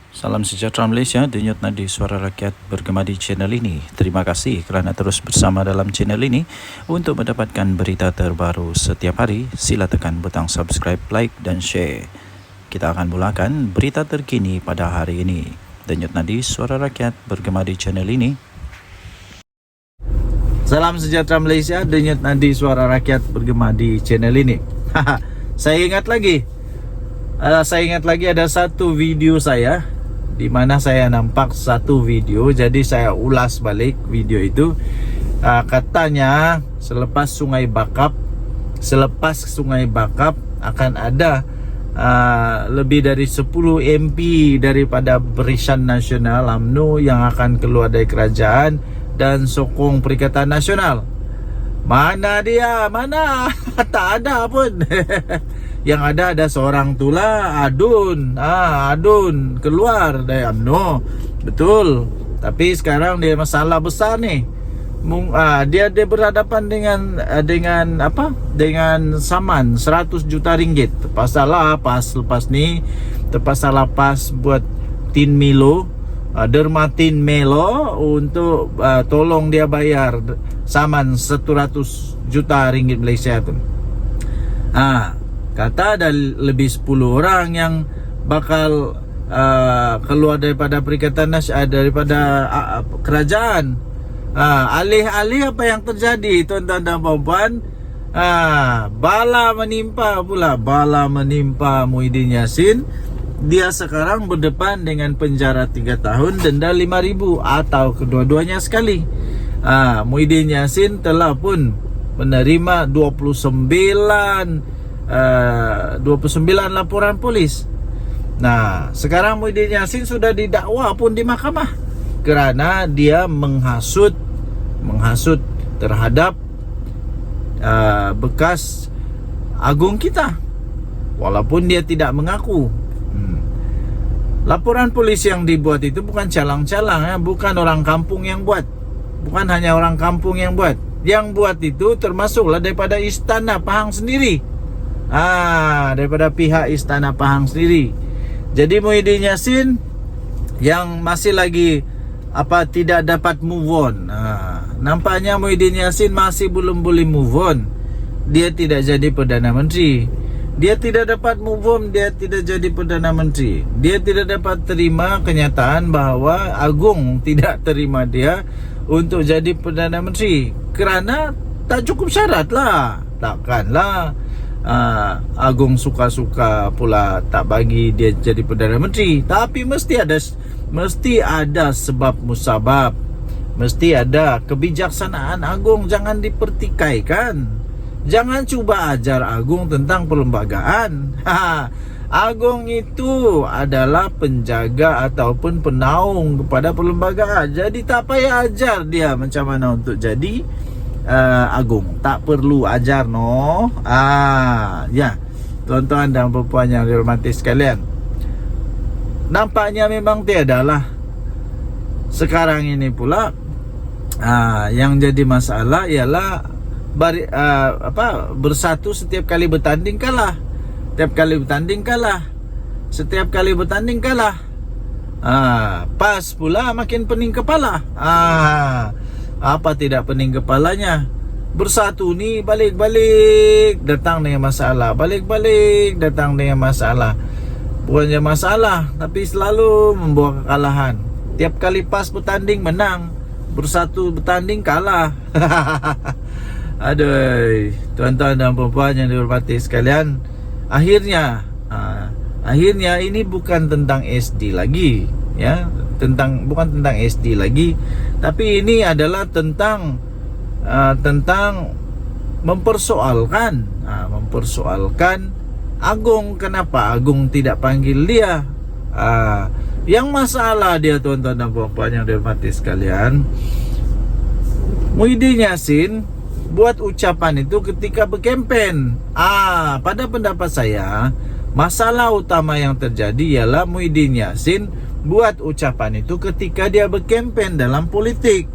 Salam sejahtera Malaysia, denyut nadi suara rakyat bergema di channel ini. Terima kasih kerana terus bersama dalam channel ini. Untuk mendapatkan berita terbaru setiap hari, sila tekan butang subscribe, like dan share. Kita akan mulakan berita terkini pada hari ini. Denyut nadi suara rakyat bergema di channel ini. Salam sejahtera Malaysia, denyut nadi suara rakyat bergema di channel ini. Saya ingat lagi ada satu video saya di mana saya nampak satu video, jadi saya ulas balik video itu. Katanya selepas Sungai Bakap akan ada lebih dari 10 MP daripada Barisan Nasional UMNO yang akan keluar dari kerajaan dan sokong Perikatan Nasional. Mana dia? Mana? Tak ada pun. Yang ada seorang tulah Adun keluar dari UMNO. Betul. Tapi sekarang dia masalah besar nih. Dia berhadapan dengan saman 100 juta ringgit. Terpaksa lapas buat Tin Milo, Dermatin Melo untuk tolong dia bayar saman 100 juta ringgit Malaysia tu. Kata ada lebih 10 orang yang bakal keluar daripada Perikatan Nasional, daripada kerajaan. Alih-alih apa yang terjadi, tuan-tuan dan puan-puan, bala menimpa Muhyiddin Yassin. Dia sekarang berdepan dengan penjara 3 tahun, denda 5,000 atau kedua-duanya sekali. Muhyiddin Yassin telah pun menerima 29 laporan polis. Nah, sekarang Muhyiddin Yassin sudah didakwa pun di mahkamah kerana dia menghasut terhadap bekas agung kita, walaupun dia tidak mengaku. Laporan polis yang dibuat itu bukan calang-calang, bukan orang kampung yang buat. Bukan hanya orang kampung yang buat. Yang buat itu termasuklah daripada Istana Pahang sendiri. Daripada pihak Istana Pahang sendiri. Jadi Muhyiddin Yassin yang masih lagi tidak dapat move on. Nampaknya Muhyiddin Yassin masih belum boleh move on. Dia tidak jadi Perdana Menteri. Dia tidak dapat move on, dia tidak jadi Perdana Menteri. Dia tidak dapat terima kenyataan bahawa Agung tidak terima dia untuk jadi Perdana Menteri kerana tak cukup syarat lah. Takkanlah Agung suka-suka pula tak bagi dia jadi Perdana Menteri. Tapi mesti ada sebab musabab. Mesti ada kebijaksanaan Agung. Jangan dipertikaikan. Jangan cuba ajar Agung tentang perlembagaan. Agung itu adalah penjaga ataupun penaung kepada perlembagaan. Jadi tak payah ajar dia macam mana untuk jadi Agung. Tak perlu ajar ya, tuan-tuan dan puan yang dihormati sekalian, nampaknya memang tiadalah. Sekarang ini pula yang jadi masalah ialah bersatu setiap kali bertanding kalah. Setiap kali bertanding kalah. Pas pula makin pening kepala. Apa tidak pening kepalanya? Bersatu ni balik-balik datang dengan masalah. Balik-balik datang dengan masalah. Bukannya masalah, tapi selalu membawa kekalahan. Tiap kali pas bertanding menang, bersatu bertanding kalah. Aduh, tuan-tuan dan puan-puan yang dihormati sekalian, akhirnya ini bukan tentang SD lagi, ya. Bukan tentang SD lagi, tapi ini adalah tentang mempersoalkan Agung. Kenapa Agung tidak panggil dia? Yang masalah dia, tuan-tuan dan puan-puan yang dihormati sekalian, Muhyiddin Yassin buat ucapan itu ketika berkempen. Pada pendapat saya, masalah utama yang terjadi ialah Muhyiddin Yassin buat ucapan itu ketika dia berkempen dalam politik.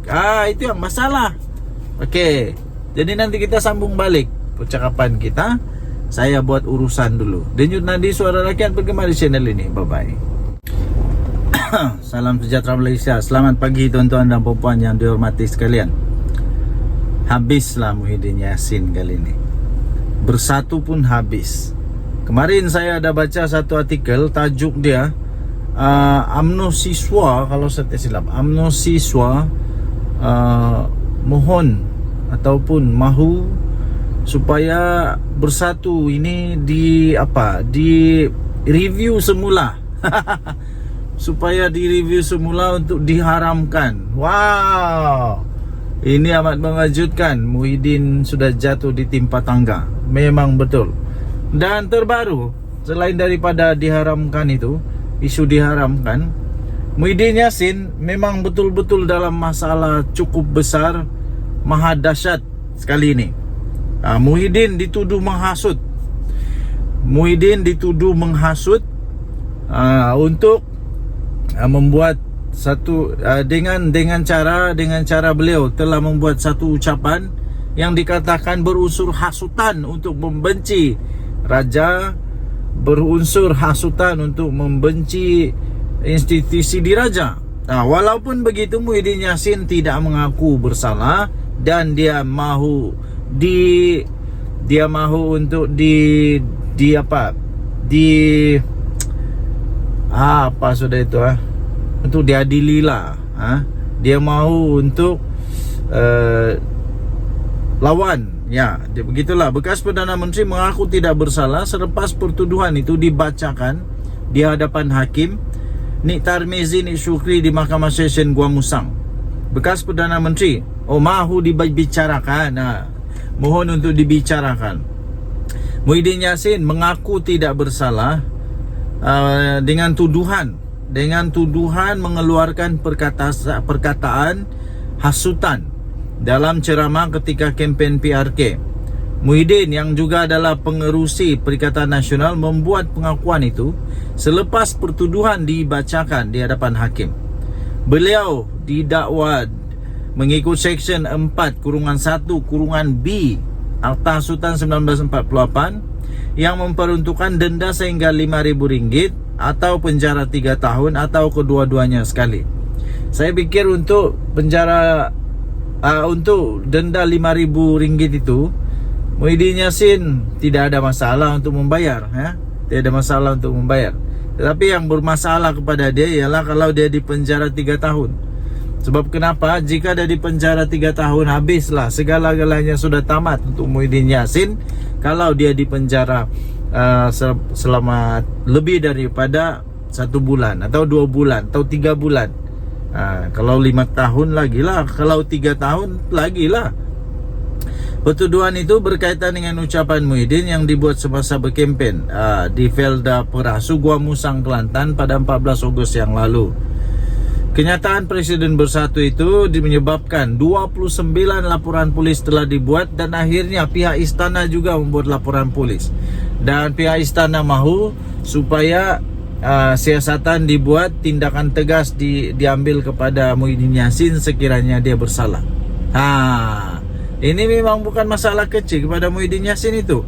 Itu yang masalah. Okey. Jadi nanti kita sambung balik percakapan kita. Saya buat urusan dulu. Denyut nadi suara rakyat bergema di channel ini. Bye bye. Salam sejahtera Malaysia. Selamat pagi tuan-tuan dan puan-puan yang dihormati sekalian. Habislah Muhyiddin Yassin kali ini. Bersatu pun habis. Kemarin saya ada baca satu artikel, tajuk dia UMNO siswa, kalau saya tak silap, UMNO siswa mohon ataupun mahu supaya bersatu. Ini di review semula. Supaya direview semula untuk diharamkan. Wow, ini amat mengejutkan. Muhyiddin sudah jatuh di timpa tangga. Memang betul. Dan terbaru, selain daripada diharamkan itu, isu diharamkan, Muhyiddin Yassin memang betul-betul dalam masalah cukup besar, maha dahsyat sekali ini. Muhyiddin dituduh menghasut. Muhyiddin dituduh menghasut untuk membuat satu dengan cara beliau telah membuat satu ucapan yang dikatakan berunsur hasutan untuk membenci raja, berunsur hasutan untuk membenci institusi diraja. Walaupun begitu, Muhyiddin Yassin tidak mengaku bersalah dan dia mahu untuk untuk diadili lah. Dia mahu untuk lawan. Ya, begitulah. Bekas Perdana Menteri mengaku tidak bersalah selepas pertuduhan itu dibacakan di hadapan hakim Nik Tarmizi Nik Syukri di Mahkamah Session Gua Musang. Bekas Perdana Menteri mahu dibicarakan. Mohon untuk dibicarakan. Muhyiddin Yassin mengaku tidak bersalah dengan tuduhan mengeluarkan perkataan hasutan dalam ceramah ketika kempen PRK. Muhyiddin yang juga adalah pengerusi Perikatan Nasional membuat pengakuan itu selepas pertuduhan dibacakan di hadapan hakim. Beliau didakwa mengikut Seksyen 4-1-B Akta Hasutan 1948 yang memperuntukkan denda sehingga RM5,000 atau penjara 3 tahun atau kedua-duanya sekali. Saya pikir untuk penjara untuk denda RM5,000 itu, Muhyiddin Yassin tidak ada masalah untuk membayar, Tidak ada masalah untuk membayar. Tetapi yang bermasalah kepada dia ialah kalau dia dipenjara 3 tahun. Sebab kenapa? Jika dia dipenjara 3 tahun, habislah segala-galanya, sudah tamat untuk Muhyiddin Yassin. Kalau dia dipenjara selama lebih daripada 1 bulan atau 2 bulan atau 3 bulan. Kalau 5 tahun lagi lah, kalau 3 tahun lagi lah. Pertuduhan itu berkaitan dengan ucapan Muhyiddin yang dibuat semasa berkempen di Felda Perasu, Gua Musang, Kelantan pada 14 Ogos yang lalu. Kenyataan Presiden Bersatu itu menyebabkan 29 laporan polis telah dibuat dan akhirnya pihak istana juga membuat laporan polis. Dan pihak istana mahu supaya siasatan dibuat, tindakan tegas diambil kepada Muhyiddin Yassin sekiranya dia bersalah. Ini memang bukan masalah kecil kepada Muhyiddin Yassin itu.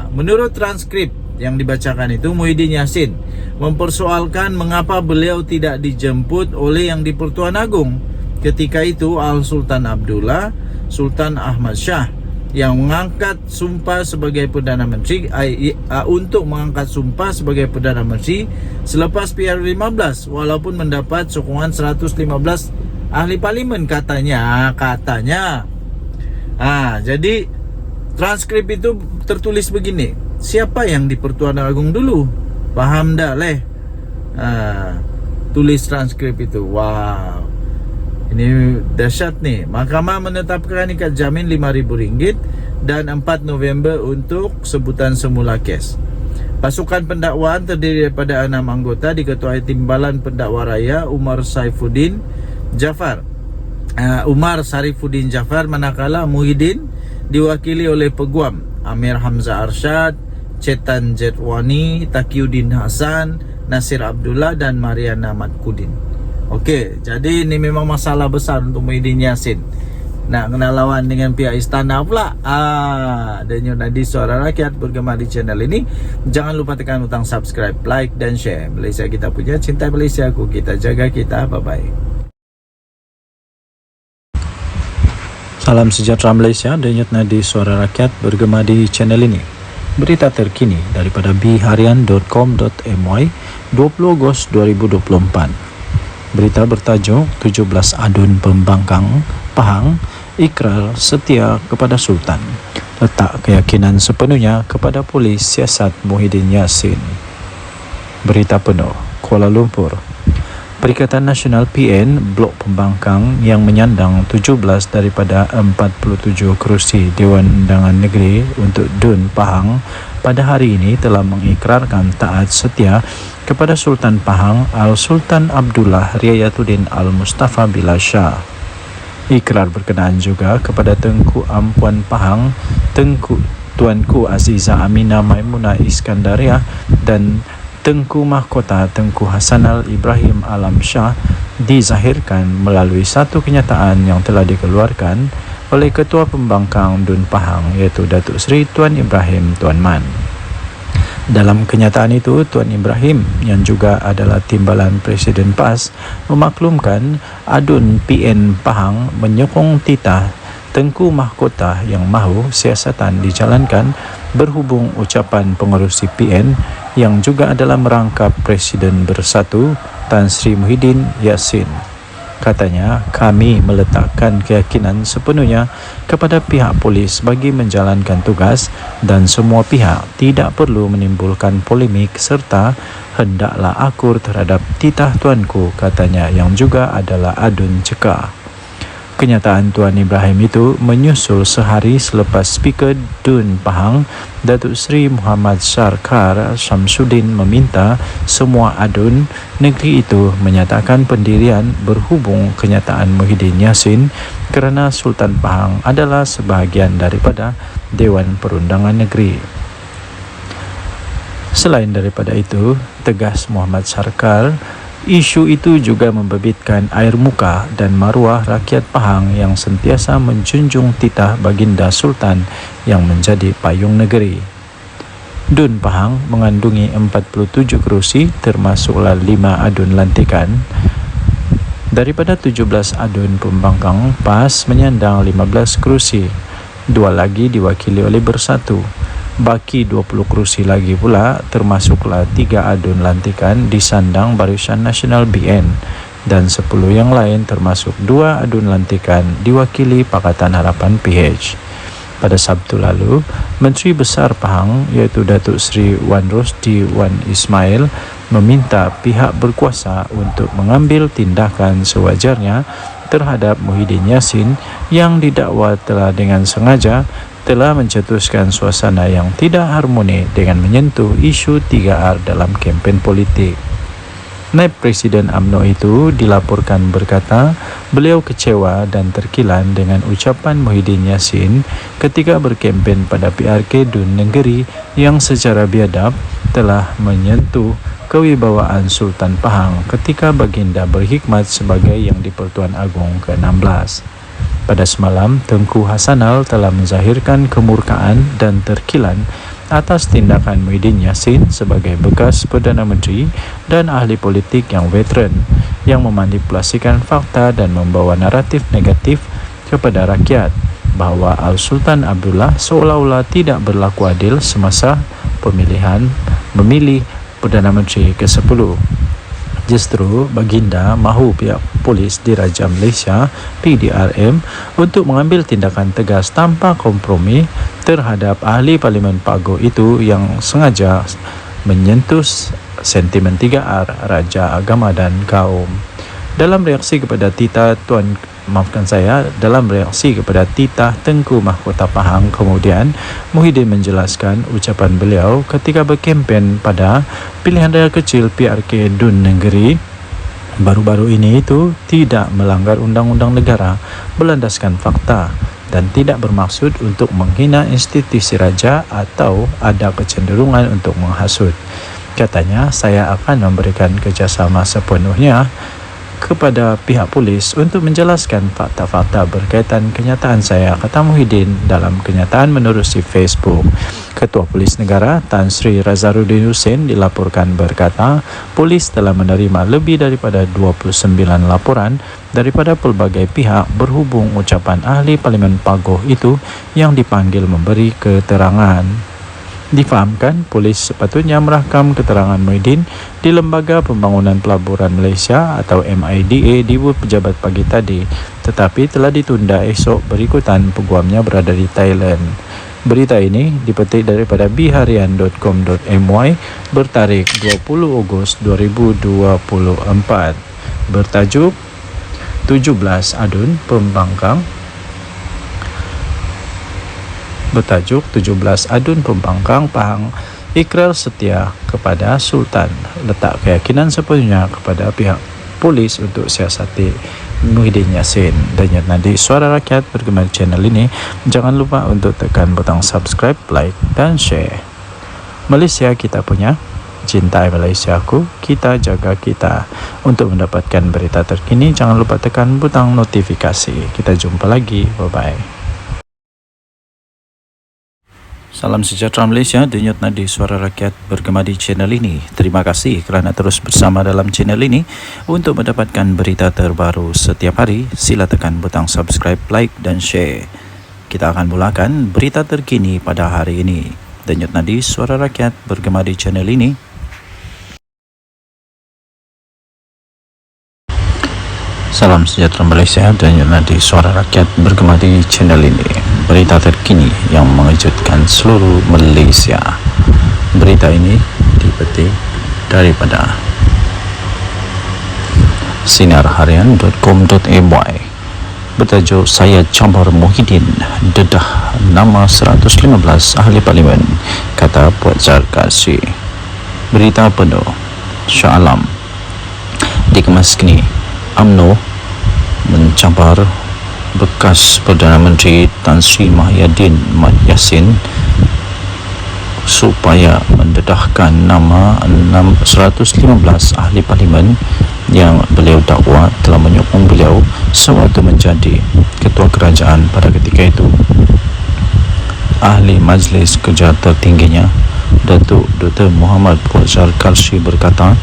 Menurut transkrip yang dibacakan itu, Muhyiddin Yassin mempersoalkan mengapa beliau tidak dijemput oleh Yang di-Pertuan Agong. Ketika itu Al Sultan Abdullah, Sultan Ahmad Shah yang mengangkat sumpah sebagai Perdana Menteri untuk mengangkat sumpah sebagai Perdana Menteri selepas PR15, walaupun mendapat sokongan 115 ahli parlimen katanya. Jadi transkrip itu tertulis begini. Siapa yang di-Pertuan Agong dulu? Faham dah leh. Tulis transkrip itu. Wow, ini dahsyat nih. Mahkamah menetapkan ikat jamin RM5,000 dan 4 November untuk sebutan semula kes. Pasukan pendakwaan terdiri daripada 6 anggota diketuai Timbalan Pendakwa Raya Umar Sarifuddin Jafar, manakala Muhyiddin diwakili oleh peguam Amir Hamzah Arsyad, Cetan Jetwani, Taqiyuddin Hasan, Nasir Abdullah dan Mariana Matkudin. Okey, jadi ini memang masalah besar untuk Muhyiddin Yassin. nak kena lawan dengan pihak istana pula. Dan Yunadi Suara Rakyat bergema di channel ini. Jangan lupa tekan butang subscribe, like dan share. Malaysia kita punya, cinta Malaysia ku, kita jaga kita. Bye bye. Salam sejahtera Malaysia. Denyut Nadi Suara Rakyat bergema di channel ini. Berita terkini daripada bharian.com.my 20 Ogos 2024. Berita bertajuk 17 adun pembangkang Pahang ikrar setia kepada Sultan, letak keyakinan sepenuhnya kepada polis siasat Muhyiddin Yassin. Berita penuh. Kuala Lumpur. Perikatan Nasional PN Blok Pembangkang yang menyandang 17 daripada 47 kerusi Dewan Undangan Negeri untuk DUN Pahang pada hari ini telah mengikrarkan taat setia kepada Sultan Pahang Al-Sultan Abdullah Riayatuddin Al-Mustafa Billah Shah. Ikrar berkenaan juga kepada Tengku Ampuan Pahang, Tuanku Aziza Aminah Maimunah Iskandariah dan Tengku Mahkota Tengku Hasanal Ibrahim Alam Shah dizahirkan melalui satu kenyataan yang telah dikeluarkan oleh Ketua Pembangkang DUN Pahang iaitu Datuk Seri Tuan Ibrahim Tuan Man. Dalam kenyataan itu, Tuan Ibrahim yang juga adalah timbalan Presiden PAS memaklumkan adun PN Pahang menyokong titah Tengku Mahkota yang mahu siasatan dijalankan berhubung ucapan pengerusi PN yang juga adalah merangkap Presiden Bersatu Tan Sri Muhyiddin Yassin. Katanya, kami meletakkan keyakinan sepenuhnya kepada pihak polis bagi menjalankan tugas dan semua pihak tidak perlu menimbulkan polemik serta hendaklah akur terhadap titah tuanku, katanya yang juga adalah adun cekah. Kenyataan Tuan Ibrahim itu menyusul sehari selepas Speaker DUN Pahang Datuk Seri Muhammad Sarkar Syamsuddin meminta semua adun negeri itu menyatakan pendirian berhubung kenyataan Muhyiddin Yassin kerana Sultan Pahang adalah sebahagian daripada Dewan Perundangan Negeri. Selain daripada itu, tegas Muhammad Sarkar, isu itu juga membabitkan air muka dan maruah rakyat Pahang yang sentiasa menjunjung titah baginda Sultan yang menjadi payung negeri. DUN Pahang mengandungi 47 kerusi termasuklah 5 adun lantikan. Daripada 17 adun pembangkang, PAS menyandang 15 kerusi, 2 lagi diwakili oleh Bersatu. Baki 20 kerusi lagi pula termasuklah 3 adun lantikan disandang Barisan Nasional BN dan 10 yang lain termasuk 2 adun lantikan diwakili Pakatan Harapan PH. Pada Sabtu lalu, Menteri Besar Pahang iaitu Datuk Seri Wan Rosdi Wan Ismail meminta pihak berkuasa untuk mengambil tindakan sewajarnya terhadap Muhyiddin Yassin yang didakwa telah dengan sengaja telah mencetuskan suasana yang tidak harmoni dengan menyentuh isu 3R dalam kempen politik. Naib Presiden UMNO itu dilaporkan berkata beliau kecewa dan terkilan dengan ucapan Muhyiddin Yassin ketika berkempen pada PRK DUN Negeri yang secara biadab telah menyentuh kewibawaan Sultan Pahang ketika baginda berkhidmat sebagai Yang di-Pertuan Agong ke-16. Pada semalam, Tengku Hasanal telah menzahirkan kemurkaan dan terkilan atas tindakan Muhyiddin Yassin sebagai bekas Perdana Menteri dan ahli politik yang veteran yang memanipulasikan fakta dan membawa naratif negatif kepada rakyat bahawa Al-Sultan Abdullah seolah-olah tidak berlaku adil semasa pemilihan memilih Perdana Menteri ke-10. Justru baginda mahu pihak polis Diraja Malaysia PDRM untuk mengambil tindakan tegas tanpa kompromi terhadap ahli Parlimen Pago itu yang sengaja menyentuh sentimen 3R, Raja, Agama dan Kaum. Dalam reaksi kepada titah titah Tengku Mahkota Pahang, kemudian Muhyiddin menjelaskan ucapan beliau ketika berkempen pada pilihan raya kecil PRK DUN Negeri baru-baru ini itu tidak melanggar undang-undang negara, berlandaskan fakta dan tidak bermaksud untuk menghina institusi raja atau ada kecenderungan untuk menghasut. Katanya, saya akan memberikan kerjasama sepenuhnya kepada pihak polis untuk menjelaskan fakta-fakta berkaitan kenyataan saya, kata Muhyiddin dalam kenyataan menerusi Facebook. Ketua Polis Negara Tan Sri Razaruddin Hussein dilaporkan berkata, polis telah menerima lebih daripada 29 laporan daripada pelbagai pihak berhubung ucapan ahli Parlimen Pagoh itu yang dipanggil memberi keterangan. Difahamkan, polis sepatutnya merakam keterangan Muhyiddin di Lembaga Pembangunan Pelaburan Malaysia atau MIDA di pejabat pagi tadi, tetapi telah ditunda esok berikutan peguamnya berada di Thailand. Berita ini dipetik daripada biharian.com.my bertarikh 20 Ogos 2024 bertajuk 17 Adun Pembangkang Pahang ikrar setia kepada Sultan, letak keyakinan sepenuhnya kepada pihak polis untuk siasati Muhyiddin Yassin. Dan nanti Suara Rakyat bergema channel ini, jangan lupa untuk tekan butang subscribe, like dan share. Malaysia kita punya, cintai Malaysiaku, kita jaga kita. Untuk mendapatkan berita terkini, jangan lupa tekan butang notifikasi. Kita jumpa lagi, bye bye. Salam sejahtera Malaysia, denyut nadi Suara Rakyat bergema di channel ini. Terima kasih kerana terus bersama dalam channel ini. Untuk mendapatkan berita terbaru setiap hari, sila tekan butang subscribe, like dan share. Kita akan mulakan berita terkini pada hari ini. Denyut nadi Suara Rakyat bergema di channel ini. Salam sejahtera Malaysia, denyut nadi Suara Rakyat bergema di channel ini. Berita terkini yang mengejutkan seluruh Malaysia. Berita ini dipetik daripada sinarharian.com.my bertajuk Saya Cabar Muhyiddin dedah nama 115 ahli parlimen, kata Puan Zarkasi. Berita penuh Shah Alam dikemas kini. UMNO mencabar bekas Perdana Menteri Tan Sri Muhyiddin Yassin supaya mendedahkan nama 115 ahli parlimen yang beliau dakwa telah menyokong beliau sewaktu menjadi ketua kerajaan pada ketika itu. Ahli Majlis Kerja tertingginya, Datuk Dr. Muhammad Puazar Karshi berkata,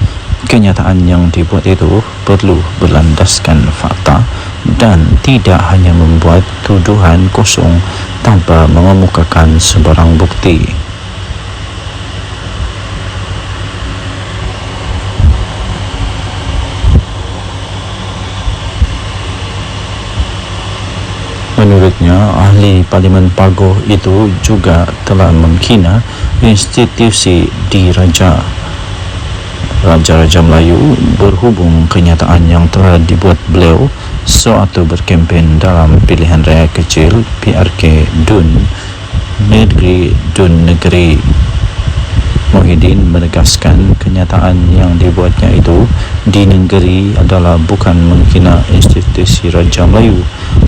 kenyataan yang dibuat itu perlu berlandaskan fakta dan tidak hanya membuat tuduhan kosong tanpa mengemukakan sebarang bukti. Menurutnya, ahli Parlimen Pagoh itu juga telah menghina institusi Raja-Raja Melayu berhubung kenyataan yang telah dibuat beliau sewaktu berkempen dalam pilihan raya kecil PRK Dun Negeri. Muhyiddin menegaskan kenyataan yang dibuatnya itu di negeri adalah bukan menghina institusi Raja Melayu.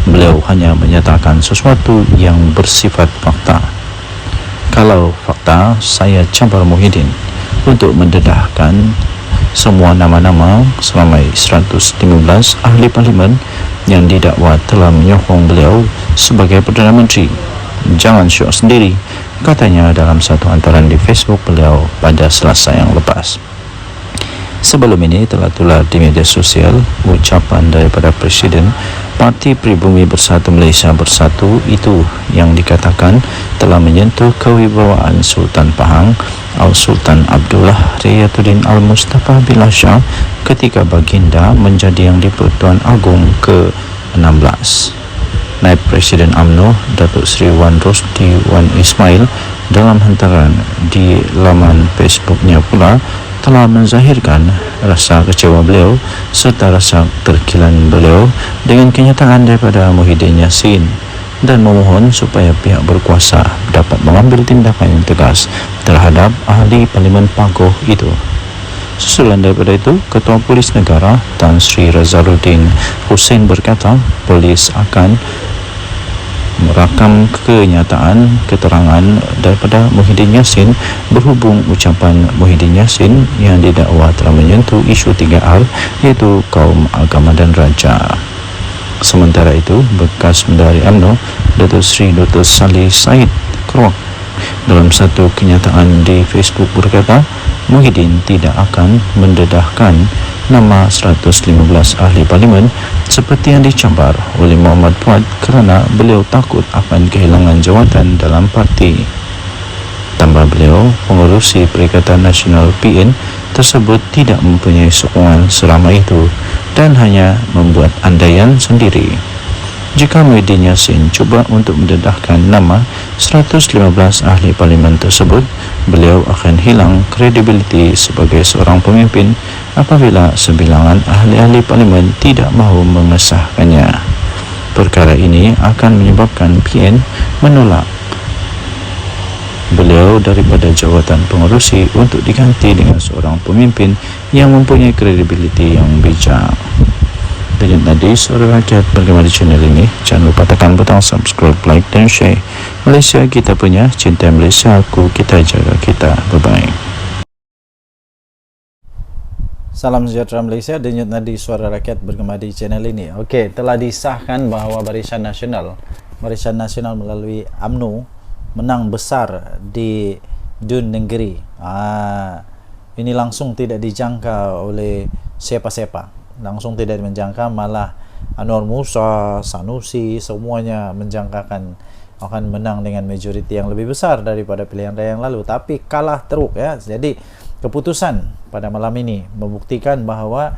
Beliau hanya menyatakan sesuatu yang bersifat fakta. Kalau fakta, saya cabar Muhyiddin untuk mendedahkan semua nama-nama selama 115 ahli parlimen yang didakwa telah menyokong beliau sebagai Perdana Menteri. Jangan syok sendiri, katanya dalam satu hantaran di Facebook beliau pada Selasa yang lepas. Sebelum ini telah tular di media sosial ucapan daripada Presiden Parti Pribumi Bersatu Malaysia Bersatu itu yang dikatakan telah menyentuh kewibawaan Sultan Pahang Al-Sultan Abdullah Riyatuddin Al-Mustafa Billah Shah ketika baginda menjadi Yang di-Pertuan Agong ke-16. Naib Presiden UMNO Datuk Seri Wan Rosdi Wan Ismail dalam hantaran di laman Facebooknya pula telah menzahirkan rasa kecewa beliau serta rasa terkilan beliau dengan kenyataan daripada Muhyiddin Yassin dan memohon supaya pihak berkuasa dapat mengambil tindakan yang tegas terhadap ahli Parlimen Pagoh itu. Susulan daripada itu, Ketua Polis Negara Tan Sri Razaruddin Hussein berkata polis akan merakam kenyataan keterangan daripada Muhyiddin Yassin berhubung ucapan Muhyiddin Yassin yang didakwa telah menyentuh isu 3R iaitu kaum agama dan raja. Sementara itu, bekas Menteri UMNO Datuk Seri Dr. Saleh Said Keruak dalam satu kenyataan di Facebook berkata Muhyiddin tidak akan mendedahkan nama 115 ahli parlimen seperti yang dicabar oleh Muhammad Fuad kerana beliau takut akan kehilangan jawatan dalam parti. Tambah beliau, pengerusi Perikatan Nasional PN tersebut tidak mempunyai sokongan seramai itu dan hanya membuat andaian sendiri. Jika Muhyiddin Yassin cuba untuk mendedahkan nama 115 ahli parlimen tersebut, beliau akan hilang kredibiliti sebagai seorang pemimpin apabila sebilangan ahli-ahli parlimen tidak mahu mengesahkannya. Perkara ini akan menyebabkan PN menolak beliau daripada jawatan pengerusi untuk diganti dengan seorang pemimpin yang mempunyai kredibiliti yang bijak. Dan tadi Suara Rakyat bergema di channel ini. Jangan lupa tekan butang subscribe, like dan share. Malaysia kita punya, cinta Malaysia aku, kita jaga kita. Bye-bye. Salam sejahtera Malaysia, denyut nadi Suara Rakyat bergema di channel ini. Okey, telah disahkan bahawa Barisan Nasional melalui UMNO menang besar di Dun Negeri. Ini langsung tidak dijangka oleh siapa-siapa. Langsung tidak menjangka, malah Anwar Musa, Sanusi, semuanya menjangkakan akan menang dengan majoriti yang lebih besar daripada pilihan raya yang lalu, tapi kalah teruk ya. Jadi keputusan pada malam ini membuktikan bahawa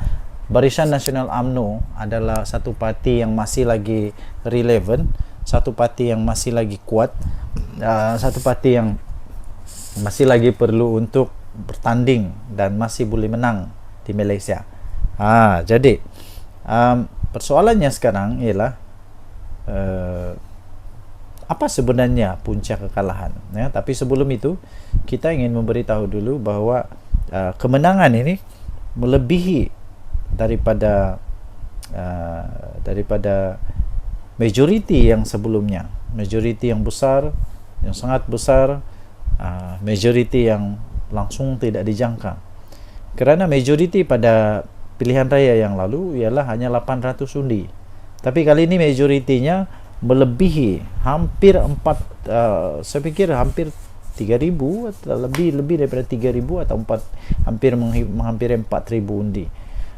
Barisan Nasional UMNO adalah satu parti yang masih lagi relevan, satu parti yang masih lagi kuat, satu parti yang masih lagi perlu untuk bertanding dan masih boleh menang di Malaysia. Jadi persoalannya sekarang ialah apa sebenarnya punca kekalahan ya? Tapi sebelum itu kita ingin memberitahu dulu bahawa kemenangan ini melebihi daripada majoriti yang sebelumnya, majoriti yang besar, yang sangat besar, majoriti yang langsung tidak dijangka. Kerana majoriti pada pilihan raya yang lalu ialah hanya 800 undi. Tapi kali ini majoritinya melebihi hampir saya pikir hampir 3,000 atau lebih daripada 3,000 atau hampir 4,000 undi.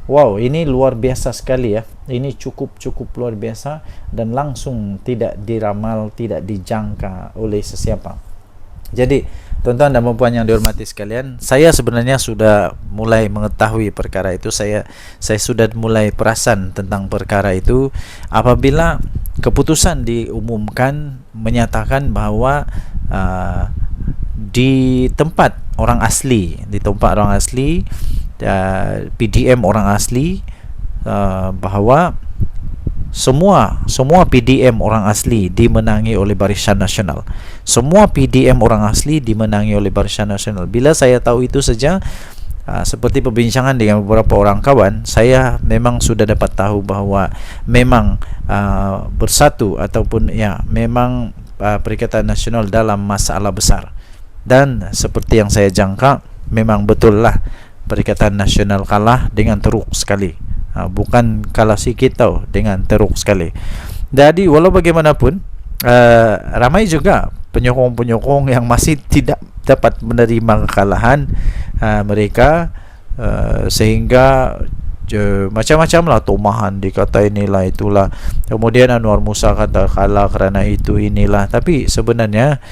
Wow, ini luar biasa sekali ya. Ini cukup luar biasa dan langsung tidak diramal, tidak dijangka oleh sesiapa. Jadi tuan-tuan dan puan yang dihormati sekalian, saya sebenarnya sudah mulai mengetahui perkara itu. Saya sudah mulai perasan tentang perkara itu apabila keputusan diumumkan menyatakan bahawa di tempat orang asli, PDM orang asli, bahawa semua PDM orang asli dimenangi oleh Barisan Nasional. Semua PDM orang asli dimenangi oleh Barisan Nasional. Bila saya tahu itu saja, seperti perbincangan dengan beberapa orang kawan, saya memang sudah dapat tahu bahawa memang bersatu ataupun ya memang Perikatan Nasional dalam masalah besar. Dan seperti yang saya jangka, memang betul lah Perikatan Nasional kalah dengan teruk sekali. Bukan kalah sikit tau, dengan teruk sekali. Jadi walau bagaimanapun ramai juga penyokong-penyokong yang masih tidak dapat menerima kekalahan mereka, sehingga macam-macam lah tomahan, dikata inilah itulah, kemudian Anwar Musa kata kalah kerana itu inilah. Tapi sebenarnya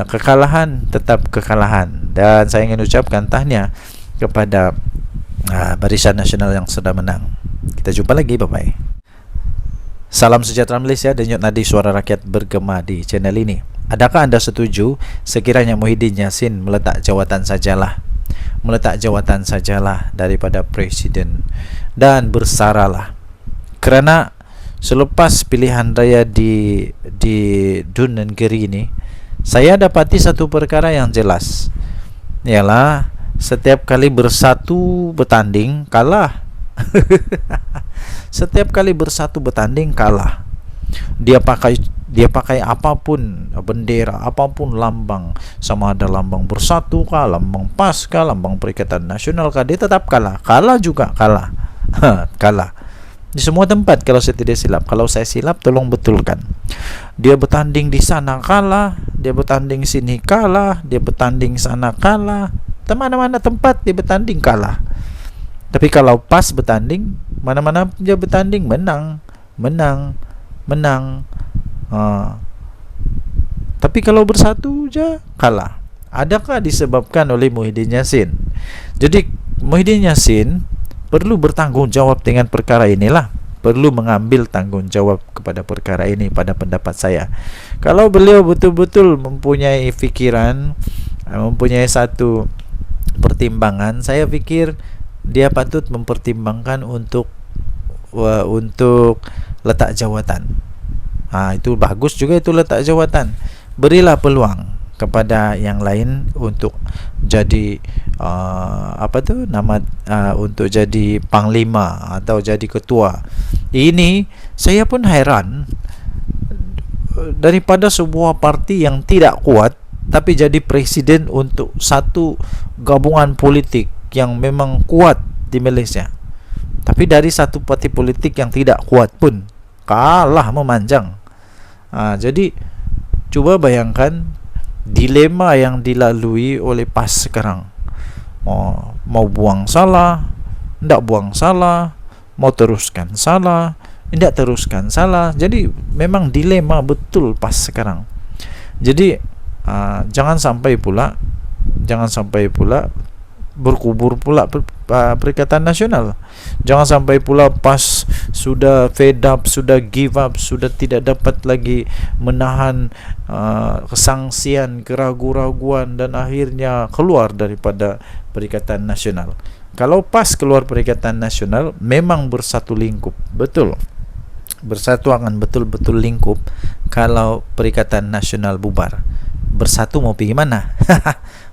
kekalahan tetap kekalahan, dan saya ingin ucapkan tahniah kepada Barisan Nasional yang sudah menang. Kita jumpa lagi, bye-bye. Salam sejahtera Malaysia, denyut nadi Suara Rakyat bergema di channel ini. Adakah anda setuju sekiranya Muhyiddin Yassin meletak jawatan sajalah daripada Presiden dan bersaralah? Kerana selepas pilihan raya di Dun Negeri ini, saya dapati satu perkara yang jelas, ialah setiap kali bersatu bertanding kalah. Setiap kali bersatu bertanding kalah. Dia pakai apapun bendera, apapun lambang, sama ada lambang Bersatu kah, lambang PAS kah, lambang Perikatan Nasional kah, dia tetap kalah. Kalah juga kalah. Kalah di semua tempat kalau saya tidak silap. Kalau saya silap tolong betulkan. Dia bertanding di sana kalah, dia bertanding sini kalah, dia bertanding sana kalah, mana-mana tempat dia bertanding kalah. Tapi kalau PAS bertanding, mana-mana dia bertanding menang. Tapi kalau Bersatu je kalah. Adakah disebabkan oleh Muhyiddin Yassin? Jadi Muhyiddin Yassin perlu bertanggung jawab dengan perkara inilah. Perlu mengambil tanggung jawab kepada perkara ini pada pendapat saya. Kalau beliau betul-betul mempunyai fikiran, mempunyai satu pertimbangan, saya fikir dia patut mempertimbangkan untuk letak jawatan. Itu bagus juga, itu letak jawatan. Berilah peluang kepada yang lain untuk jadi untuk jadi panglima atau jadi ketua. Ini saya pun heran, daripada sebuah parti yang tidak kuat tapi jadi presiden untuk satu gabungan politik yang memang kuat di Malaysia. Tapi dari satu parti politik yang tidak kuat pun kalah memanjang. Jadi cuba bayangkan dilema yang dilalui oleh PAS sekarang. Mau buang salah, tidak buang salah, mau teruskan salah, tidak teruskan salah. Jadi memang dilema betul PAS sekarang. Jadi jangan sampai pula berkubur pula Perikatan Nasional. Jangan sampai pula PAS sudah fed up, sudah give up, sudah tidak dapat lagi menahan kesangsian, keraguan-raguan, dan akhirnya keluar daripada Perikatan Nasional. Kalau PAS keluar Perikatan Nasional, memang bersatu lingkup, betul. Bersatu akan betul-betul lingkup. Kalau Perikatan Nasional bubar, Bersatu mau pergi mana?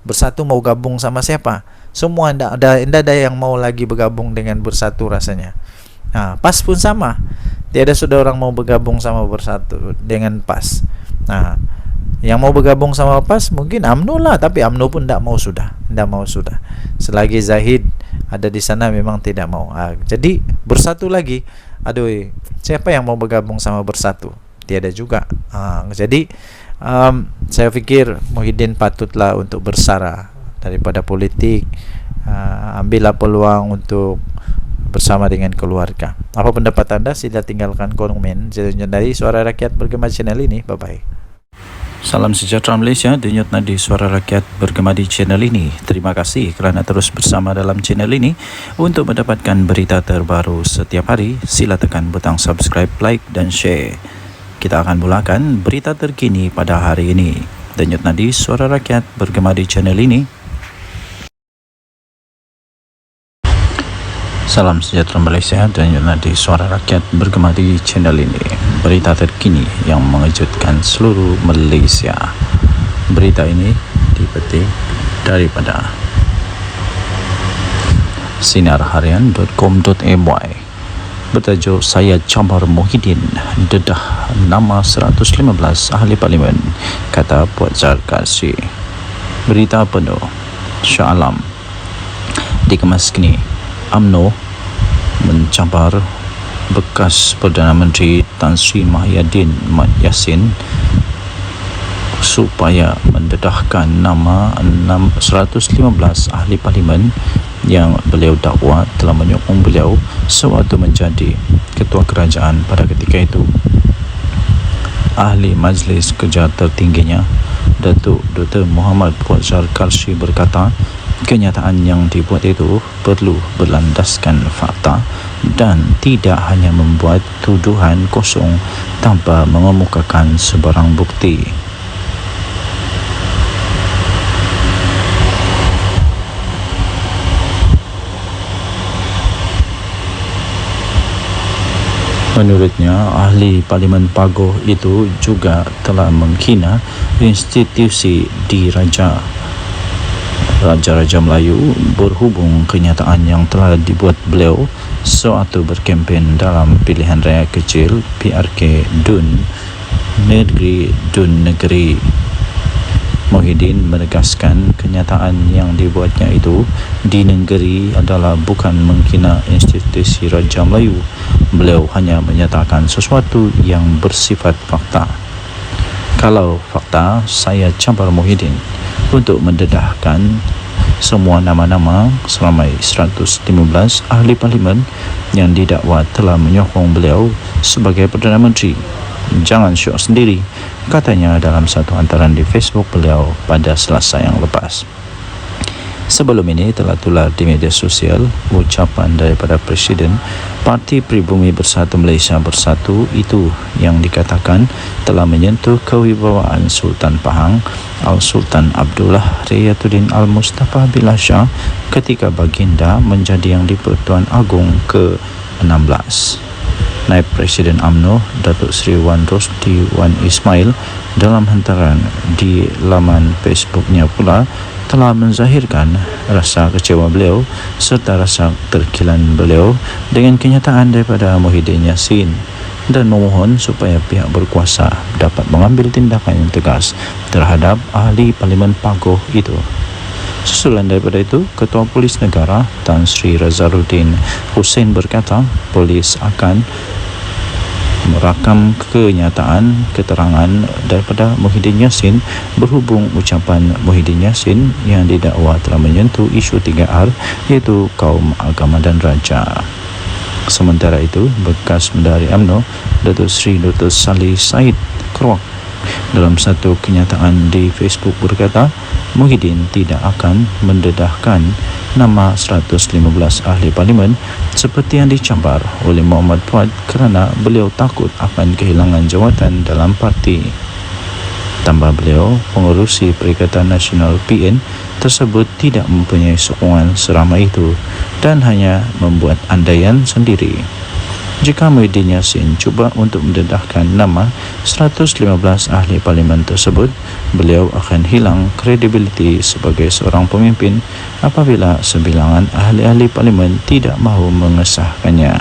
Bersatu mau gabung sama siapa? Semua tidak ada yang mau lagi bergabung dengan Bersatu rasanya. PAS pun sama. Tiada sudah orang mau bergabung sama Bersatu dengan PAS. Yang mau bergabung sama PAS mungkin UMNO lah, tapi UMNO pun tidak mau sudah. Selagi Zahid ada di sana memang tidak mau. Jadi Bersatu lagi. Siapa yang mau bergabung sama Bersatu? Tiada juga. Jadi saya fikir Muhyiddin patutlah untuk bersara daripada politik. Ambillah peluang untuk bersama dengan keluarga. Apa pendapat anda? Sila tinggalkan komen. Dari Suara Rakyat Bergema channel ini. Bye bye. Salam sejahtera Malaysia. Denyut nadi Suara Rakyat Bergema di channel ini. Terima kasih kerana terus bersama dalam channel ini. Untuk mendapatkan berita terbaru setiap hari, sila tekan butang subscribe, like dan share. Kita akan mulakan berita terkini pada hari ini. Denyut nadi Suara Rakyat Bergema di channel ini. Salam sejahtera Malaysia. Denyut nadi Suara Rakyat Bergema di channel ini. Berita terkini yang mengejutkan seluruh Malaysia. Berita ini dipetik daripada sinarharian.com.my. Bertajuk Saya Cabar Muhyiddin dedah nama 115 ahli parlimen, kata Puan Zarkasi. Berita penuh Shah Alam dikemas kini. UMNO mencabar bekas Perdana Menteri Tan Sri Muhyiddin Yassin supaya mendedahkan nama 115 ahli parlimen yang beliau dakwa telah menyokong beliau sewaktu menjadi ketua kerajaan pada ketika itu. Ahli Majlis Kerja tertingginya, Datuk Dr. Muhammad Puan Zarkasi berkata, kenyataan yang dibuat itu perlu berlandaskan fakta dan tidak hanya membuat tuduhan kosong tanpa mengemukakan sebarang bukti. Menurutnya, ahli Parlimen Pagoh itu juga telah menghina institusi diraja Raja-Raja Melayu berhubung kenyataan yang telah dibuat beliau sewaktu berkempen dalam pilihan raya kecil PRK Dun Negeri. Muhyiddin menegaskan kenyataan yang dibuatnya itu di negeri adalah bukan menghina institusi Raja Melayu. Beliau hanya menyatakan sesuatu yang bersifat fakta. Kalau fakta, saya campur Muhyiddin untuk mendedahkan semua nama-nama seramai 115 ahli parlimen yang didakwa telah menyokong beliau sebagai Perdana Menteri. Jangan syok sendiri, katanya dalam satu hantaran di Facebook beliau pada Selasa yang lepas. Sebelum ini telah tular di media sosial ucapan daripada Presiden Parti Pribumi Bersatu Malaysia Bersatu itu yang dikatakan telah menyentuh kewibawaan Sultan Pahang Al-Sultan Abdullah Riyatuddin Al-Mustafa Billah Shah ketika baginda menjadi Yang di-Pertuan Agong ke-16. Naib Presiden UMNO Datuk Seri Wan Rosdi Wan Ismail dalam hantaran di laman Facebooknya pula telah menzahirkan rasa kecewa beliau serta rasa terkilan beliau dengan kenyataan daripada Muhyiddin Yassin dan memohon supaya pihak berkuasa dapat mengambil tindakan yang tegas terhadap ahli Parlimen Pagoh itu. Susulan daripada itu, Ketua Polis Negara Tan Sri Razaruddin Hussein berkata polis akan merakam keterangan daripada Muhyiddin Yassin berhubung ucapan Muhyiddin Yassin yang didakwa telah menyentuh isu 3R iaitu kaum, agama dan raja. Sementara itu, bekas Menteri UMNO Datuk Seri Dr. Salih Said Keruak dalam satu kenyataan di Facebook berkata Muhyiddin tidak akan mendedahkan nama 115 ahli parlimen seperti yang dicabar oleh Muhammad Fuad kerana beliau takut akan kehilangan jawatan dalam parti. Tambah beliau, pengerusi Perikatan Nasional PN tersebut tidak mempunyai sokongan seramai itu dan hanya membuat andaian sendiri. Jika Muhyiddin Yassin cuba untuk mendedahkan nama 115 ahli parlimen tersebut, beliau akan hilang kredibiliti sebagai seorang pemimpin apabila sebilangan ahli-ahli parlimen tidak mahu mengesahkannya.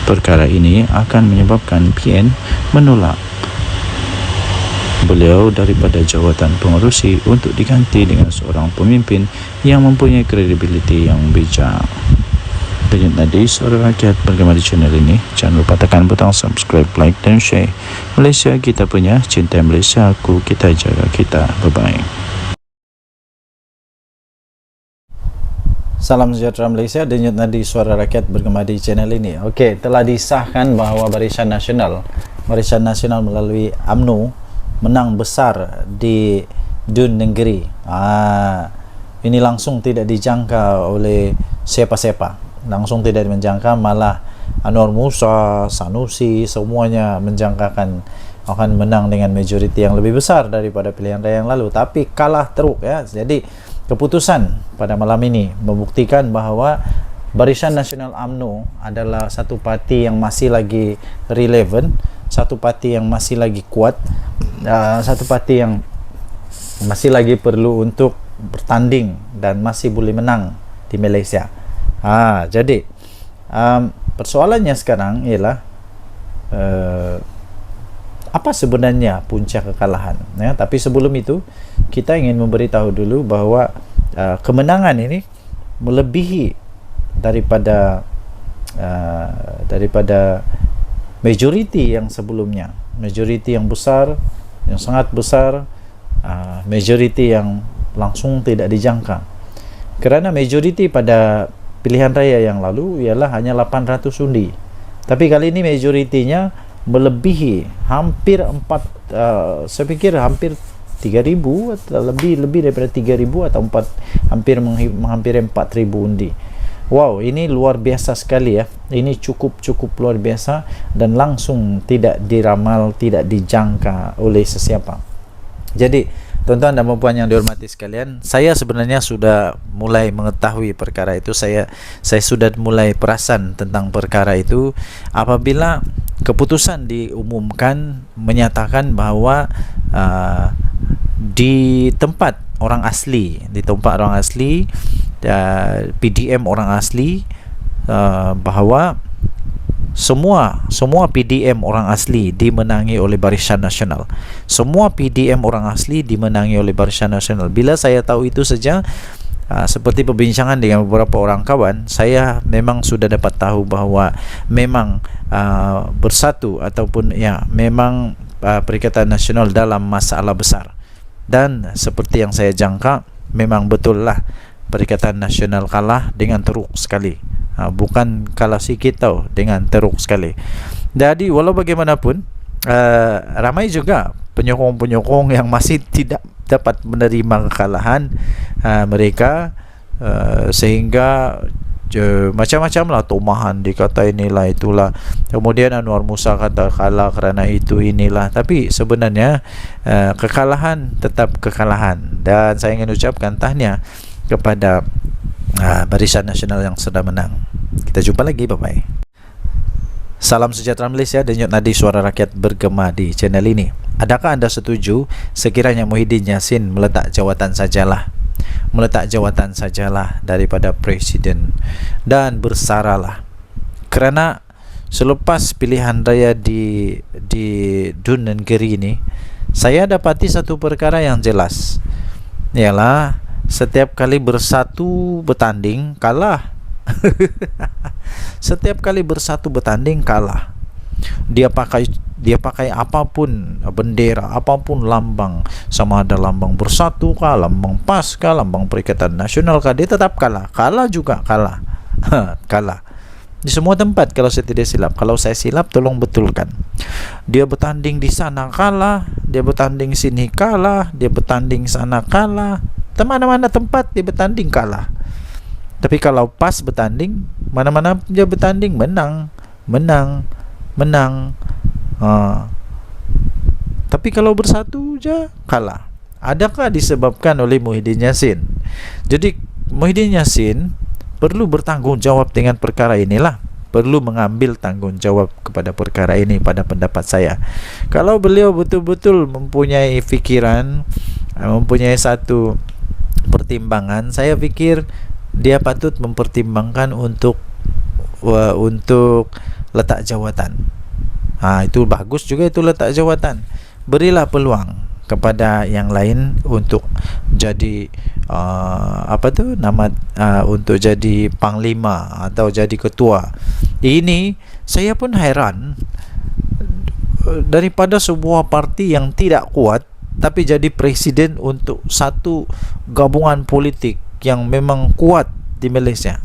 Perkara ini akan menyebabkan PN menolak beliau daripada jawatan pengerusi untuk diganti dengan seorang pemimpin yang mempunyai kredibiliti yang bijak. Dengan tadi, Suara Rakyat bergema di channel ini. Jangan lupa tekan butang subscribe, like dan share. Malaysia kita punya, cinta Malaysia aku, kita jaga kita. Bye-bye. Salam sejahtera Malaysia, denyut nadi Suara Rakyat bergema di channel ini. Okey, telah disahkan bahawa Barisan Nasional melalui UMNO menang besar di Dun Negeri. Ini langsung tidak dijangka oleh siapa-siapa. Langsung tidak menjangka, malah Anwar Musa, Sanusi, semuanya menjangkakan akan menang dengan majoriti yang lebih besar daripada pilihan raya yang lalu, tapi kalah teruk ya. Jadi keputusan pada malam ini membuktikan bahawa Barisan Nasional UMNO adalah satu parti yang masih lagi relevan, satu parti yang masih lagi kuat, satu parti yang masih lagi perlu untuk bertanding dan masih boleh menang di Malaysia. Jadi persoalannya sekarang ialah apa sebenarnya punca kekalahan ya? Tapi sebelum itu kita ingin memberitahu dulu bahawa kemenangan ini melebihi daripada majoriti yang sebelumnya, majoriti yang besar, yang sangat besar, majoriti yang langsung tidak dijangka. Kerana majoriti pada pilihan raya yang lalu ialah hanya 800 undi. Tapi kali ini majoritinya melebihi hampir saya pikir hampir 3,000 atau lebih daripada 3,000 atau hampir 4,000 undi. Wow, ini luar biasa sekali ya. Ini cukup luar biasa dan langsung tidak diramal, tidak dijangka oleh sesiapa. Jadi tuan-tuan dan puan yang dihormati sekalian, saya sebenarnya sudah mulai mengetahui perkara itu. Saya sudah mulai perasan tentang perkara itu apabila keputusan diumumkan menyatakan bahawa di tempat orang asli, PDM orang asli bahwa semua PDM orang asli dimenangi oleh Barisan Nasional. Semua PDM orang asli dimenangi oleh Barisan Nasional. Bila saya tahu itu saja, seperti perbincangan dengan beberapa orang kawan, saya memang sudah dapat tahu bahawa memang bersatu ataupun memang Perikatan Nasional dalam masalah besar. Dan seperti yang saya jangka, memang betul lah Perikatan Nasional kalah dengan teruk sekali. Bukan kalah sikit tau, dengan teruk sekali. Jadi walau bagaimanapun, ramai juga penyokong-penyokong yang masih tidak dapat menerima kekalahan mereka, sehingga macam-macam lah tomahan, dikata inilah itulah, kemudian Anwar Musa kata kalah kerana itu inilah. Tapi sebenarnya kekalahan tetap kekalahan, dan saya ingin ucapkan tahniah kepada Barisan Nasional yang sudah menang. Kita jumpa lagi, bye-bye. Salam sejahtera Malaysia, denyut nadi suara rakyat bergema di channel ini. Adakah anda setuju sekiranya Muhyiddin Yassin meletak jawatan sajalah daripada Presiden dan bersaralah? Kerana selepas pilihan raya di Dun Negeri ini, saya dapati satu perkara yang jelas, ialah setiap kali bersatu bertanding kalah. Setiap kali bersatu bertanding kalah. Dia pakai apapun bendera, apapun lambang, sama ada lambang Bersatu kah, lambang PAS kah, lambang Perikatan Nasional kah, dia tetap kalah. Kalah juga kalah. Kalah di semua tempat kalau saya tidak silap. Kalau saya silap, tolong betulkan. Dia bertanding di sana kalah, dia bertanding sini kalah, dia bertanding sana kalah, mana-mana tempat dia bertanding kalah. Tapi kalau PAS bertanding, mana-mana dia bertanding menang. Tapi kalau Bersatu je kalah. Adakah disebabkan oleh Muhyiddin Yassin? Jadi Muhyiddin Yassin perlu bertanggungjawab dengan perkara inilah, perlu mengambil tanggungjawab kepada perkara ini pada pendapat saya. Kalau beliau betul-betul mempunyai fikiran, mempunyai satu pertimbangan, saya fikir dia patut mempertimbangkan untuk letak jawatan. Itu bagus juga, itu letak jawatan. Berilah peluang kepada yang lain untuk jadi untuk jadi panglima atau jadi ketua. Ini saya pun heran, daripada sebuah parti yang tidak kuat tapi jadi presiden untuk satu gabungan politik yang memang kuat di Malaysia.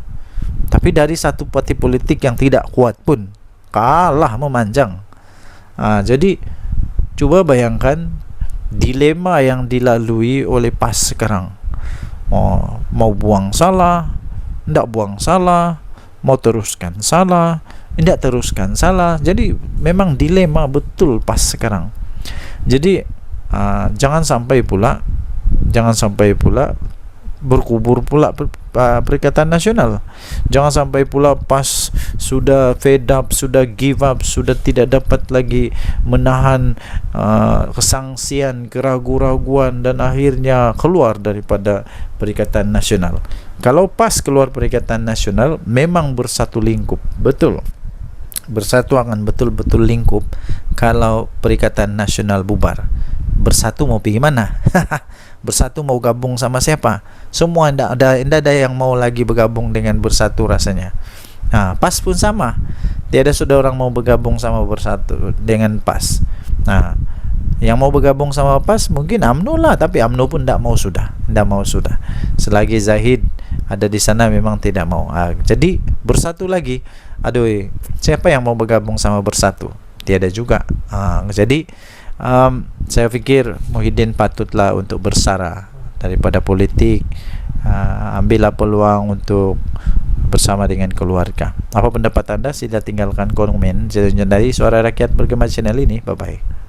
Tapi dari satu parti politik yang tidak kuat pun kalah memanjang. Jadi cuba bayangkan dilema yang dilalui oleh PAS sekarang. Mau buang salah, tidak buang salah, mau teruskan salah, tidak teruskan salah. Jadi memang dilema betul PAS sekarang. Jadi jangan sampai pula berkubur pula Perikatan Nasional. Jangan sampai pula PAS sudah fed up, sudah give up, sudah tidak dapat lagi menahan kesangsian, keraguan-raguan, dan akhirnya keluar daripada Perikatan Nasional. Kalau PAS keluar Perikatan Nasional, memang bersatu lingkup, betul. Bersatu akan betul-betul lingkup. Kalau Perikatan Nasional bubar, Bersatu mau pergi mana? Bersatu mau gabung sama siapa? Semua tidak ada yang mau lagi bergabung dengan Bersatu rasanya. PAS pun sama. Tiada sudah orang mau bergabung sama Bersatu dengan PAS. Yang mau bergabung sama PAS mungkin UMNO lah, tapi UMNO pun tidak mau sudah. Selagi Zahid ada di sana memang tidak mau. Jadi Bersatu lagi. Aduh, siapa yang mau bergabung sama Bersatu? Tiada juga. Jadi saya fikir Muhyiddin patutlah untuk bersara daripada politik. Ambillah peluang untuk bersama dengan keluarga. Apa pendapat anda? Sila tinggalkan komen. Dari Suara Rakyat Bergema channel ini. Bye bye.